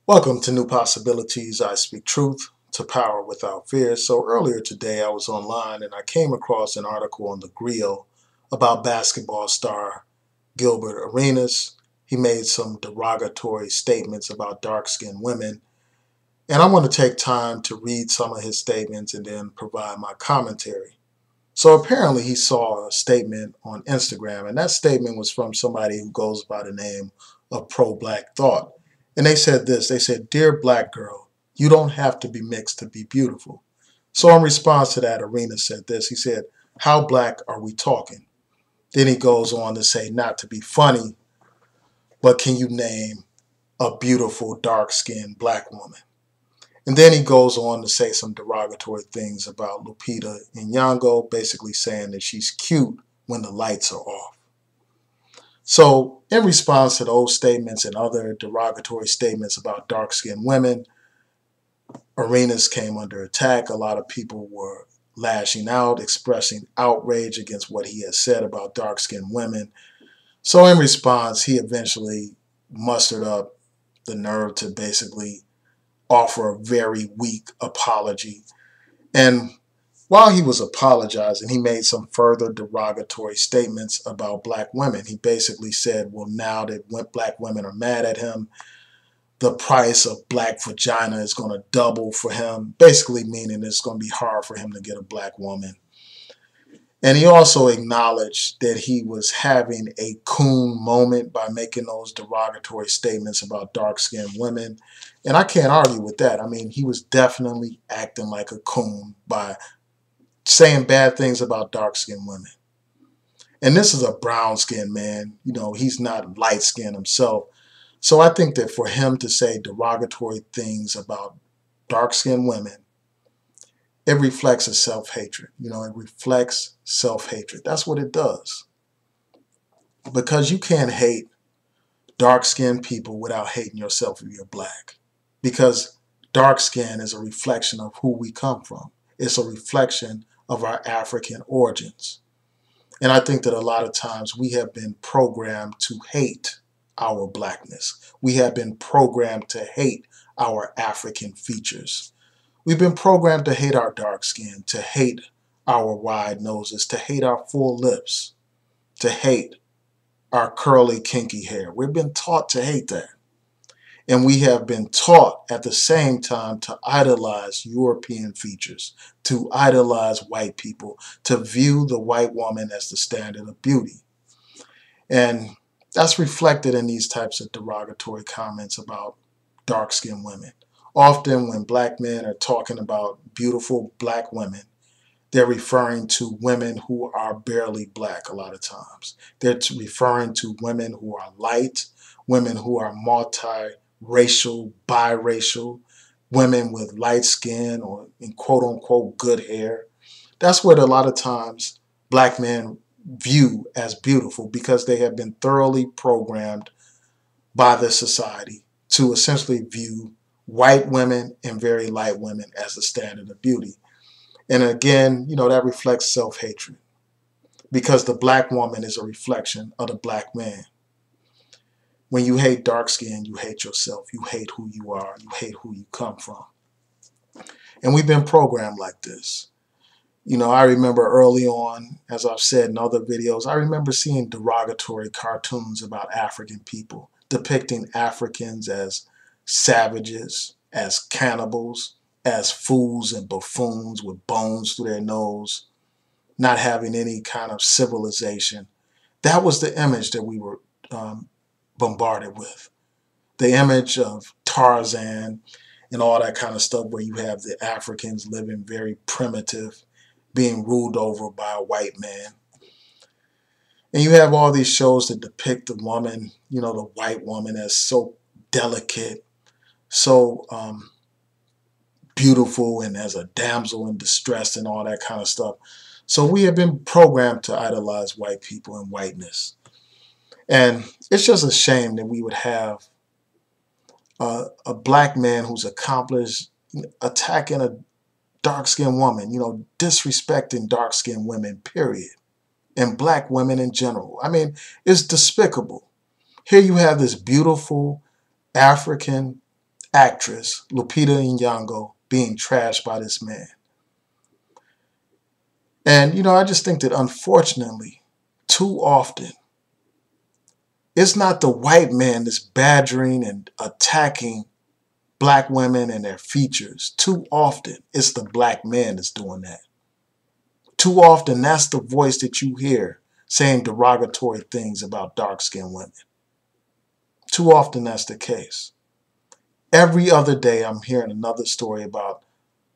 Welcome to New Possibilities. I speak truth to power without fear. So earlier today I was online and I came across an article on the Grio about basketball star Gilbert Arenas. He made some derogatory statements about dark-skinned women. And I want to take time to read some of his statements and then provide my commentary. So apparently he saw a statement on Instagram, and that statement was from somebody who goes by the name of Pro-Black Thought. And they said this, they said, "Dear black girl, you don't have to be mixed to be beautiful." So in response to that, Arena said this, he said, "How black are we talking?" Then he goes on to say, not to be funny, but can you name a beautiful dark-skinned black woman? And then he goes on to say some derogatory things about Lupita Nyong'o, basically saying that she's cute when the lights are off. So in response to those statements and other derogatory statements about dark-skinned women, Arenas came under attack. A lot of people were lashing out, expressing outrage against what he had said about dark-skinned women. So in response, he eventually mustered up the nerve to basically offer a very weak apology. And while he was apologizing, he made some further derogatory statements about black women. He basically said, well, now that black women are mad at him, the price of black vagina is going to double for him, basically meaning it's going to be hard for him to get a black woman. And he also acknowledged that he was having a coon moment by making those derogatory statements about dark-skinned women. And I can't argue with that. I mean, he was definitely acting like a coon by saying bad things about dark-skinned women. And this is a brown-skinned man. You know, he's not light-skinned himself. So I think that for him to say derogatory things about dark-skinned women, it reflects a self-hatred. You know, it reflects self-hatred. That's what it does. Because you can't hate dark-skinned people without hating yourself if you're black. Because dark skin is a reflection of who we come from. It's a reflection of our African origins. And I think that a lot of times we have been programmed to hate our blackness. We have been programmed to hate our African features. We've been programmed to hate our dark skin, to hate our wide noses, to hate our full lips, to hate our curly, kinky hair. We've been taught to hate that. And we have been taught at the same time to idolize European features, to idolize white people, to view the white woman as the standard of beauty. And that's reflected in these types of derogatory comments about dark-skinned women. Often when black men are talking about beautiful black women, they're referring to women who are barely black a lot of times. They're referring to women who are light, women who are multi-racial, biracial, women with light skin or in quote-unquote good hair. That's what a lot of times black men view as beautiful because they have been thoroughly programmed by the society to essentially view white women and very light women as the standard of beauty. And again, you know, that reflects self-hatred because the black woman is a reflection of the black man. When you hate dark skin, you hate yourself. You hate who you are. You hate who you come from. And we've been programmed like this. You know, I remember early on, as I've said in other videos, I remember seeing derogatory cartoons about African people, depicting Africans as savages, as cannibals, as fools and buffoons with bones through their nose, not having any kind of civilization. That was the image that we were bombarded with. The image of Tarzan and all that kind of stuff where you have the Africans living very primitive, being ruled over by a white man. And you have all these shows that depict the woman, you know, the white woman as so delicate, so beautiful and as a damsel in distress and all that kind of stuff. So we have been programmed to idolize white people and whiteness. And it's just a shame that we would have a black man who's accomplished attacking a dark-skinned woman, you know, disrespecting dark-skinned women, period, and black women in general. I mean, it's despicable. Here you have this beautiful African actress Lupita Nyong'o being trashed by this man. And, I just think that unfortunately, too often, it's not the white man that's badgering and attacking black women and their features. Too often, it's the black man that's doing that. Too often, that's the voice that you hear saying derogatory things about dark-skinned women. Too often, that's the case. Every other day, I'm hearing another story about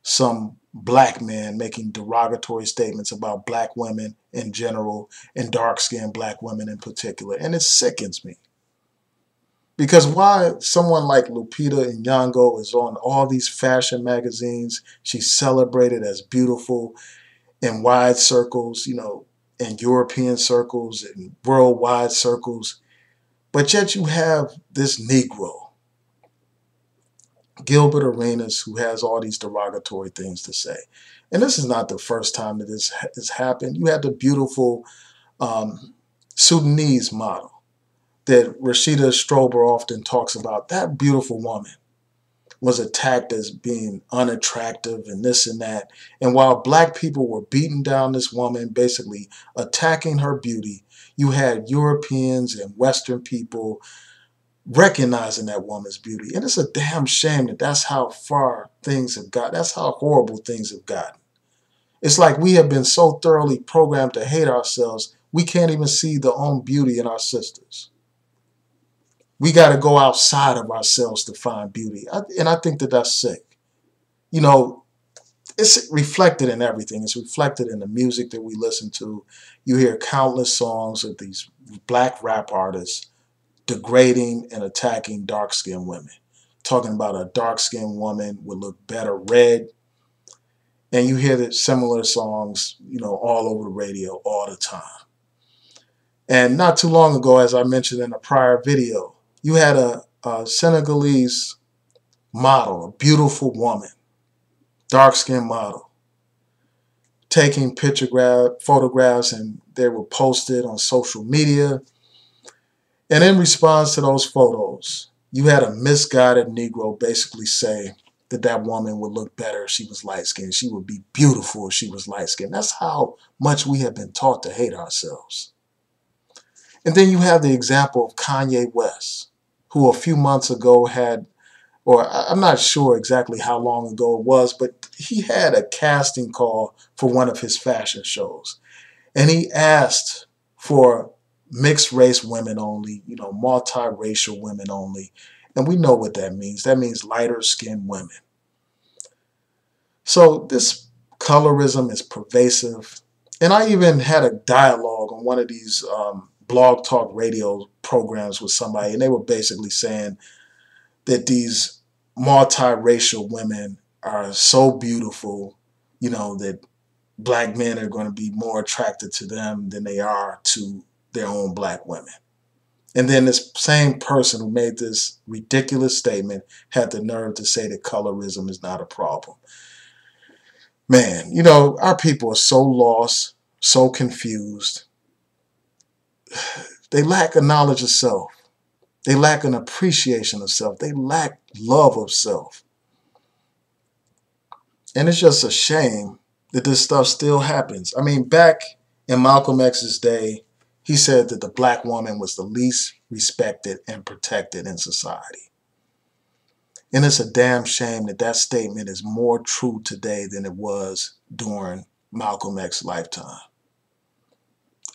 some black man making derogatory statements about black women in general and dark-skinned black women in particular. And it sickens me. Because why someone like Lupita Nyong'o is on all these fashion magazines, she's celebrated as beautiful in wide circles, in European circles and worldwide circles. But yet you have this Negro, Gilbert Arenas, who has all these derogatory things to say. And this is not the first time that this has happened. You had the beautiful Sudanese model that Rashida Strober often talks about. That beautiful woman was attacked as being unattractive and this and that. And while black people were beating down this woman, basically attacking her beauty, you had Europeans and Western people recognizing that woman's beauty. And it's a damn shame that that's how far things have got. That's how horrible things have gotten. It's like we have been so thoroughly programmed to hate ourselves, we can't even see the own beauty in our sisters. We got to go outside of ourselves to find beauty. And I think that that's sick. It's reflected in everything. It's reflected in the music that we listen to. You hear countless songs of these black rap artists degrading and attacking dark-skinned women, talking about a dark-skinned woman would look better red. And you hear that similar songs, all over the radio all the time. And not too long ago, as I mentioned in a prior video, you had a Senegalese model, a beautiful woman, dark-skinned model, taking photographs, and they were posted on social media. And in response to those photos, you had a misguided Negro basically say that that woman would look better if she was light-skinned. She would be beautiful if she was light-skinned. That's how much we have been taught to hate ourselves. And then you have the example of Kanye West, who a few months ago had, or I'm not sure exactly how long ago it was, but he had a casting call for one of his fashion shows. And he asked for mixed race women only, multiracial women only. And we know what that means. That means lighter skinned women. So this colorism is pervasive. And I even had a dialogue on one of these blog talk radio programs with somebody, and they were basically saying that these multiracial women are so beautiful, that black men are going to be more attracted to them than they are to their own black women. And then this same person who made this ridiculous statement had the nerve to say that colorism is not a problem. Man, our people are so lost, so confused. They lack a knowledge of self. They lack an appreciation of self. They lack love of self. And it's just a shame that this stuff still happens. I mean, back in Malcolm X's day, he said that the black woman was the least respected and protected in society. And it's a damn shame that that statement is more true today than it was during Malcolm X's lifetime.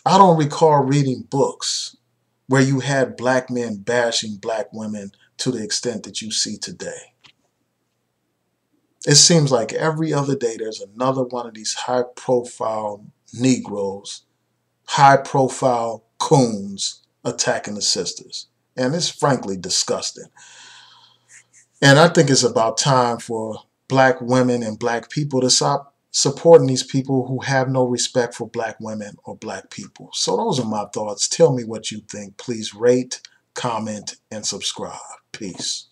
I don't recall reading books where you had black men bashing black women to the extent that you see today. It seems like every other day there's another one of these high-profile Negroes, high-profile coons attacking the sisters. And it's frankly disgusting. And I think it's about time for black women and black people to stop supporting these people who have no respect for black women or black people. So those are my thoughts. Tell me what you think. Please rate, comment, and subscribe. Peace.